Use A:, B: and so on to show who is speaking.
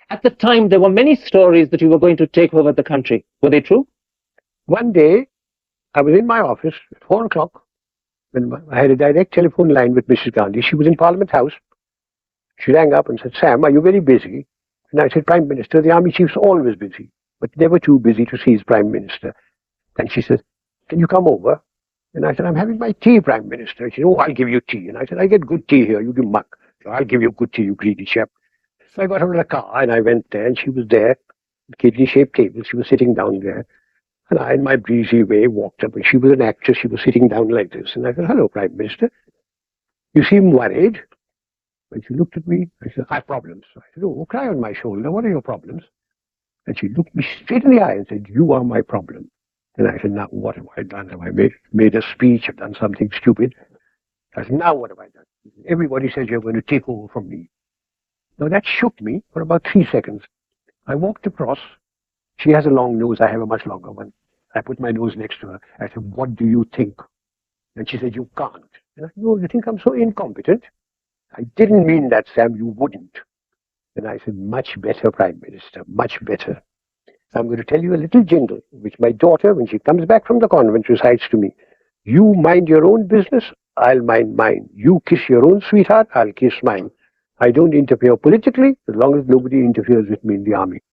A: At the time, there were many stories that you were going to take over the country. Were they true?
B: One day, I was in my office at 4 o'clock when I had a direct telephone line with Mrs. Gandhi. She was in Parliament House. She rang up and said, Sam, are you very busy? And I said, Prime Minister, the Army Chief's always busy, but never too busy to see his Prime Minister. And she said, can you come over? And I said, I'm having my tea, Prime Minister. She said, oh, I'll give you tea. And I said, I get good tea here. You give muck. So I'll give you good tea, you greedy chap. So I got her in a car and I went there and she was there, kidney-shaped table. She was sitting down there. And I, in my breezy way, walked up, and she was an actress. She was sitting down like this. And I said, hello, Prime Minister. You seem worried. And she looked at me. I said, I have problems. I said, oh, cry on my shoulder. What are your problems? And she looked me straight in the eye and said, you are my problem. And I said, now, what have I done? Have I made a speech? Have done something stupid? I said, now what have I done? Everybody says you're going to take over from me. Now, that shook me for about 3 seconds. I walked across. She has a long nose. I have a much longer one. I put my nose next to her. I said, what do you think? And she said, you can't. And I said, no, you think I'm so incompetent? I didn't mean that, Sam. You wouldn't. And I said, much better, Prime Minister, much better. I'm going to tell you a little jingle, which my daughter, when she comes back from the convent, recites to me. You mind your own business, I'll mind mine. You kiss your own sweetheart, I'll kiss mine. I don't interfere politically, as long as nobody interferes with me in the army.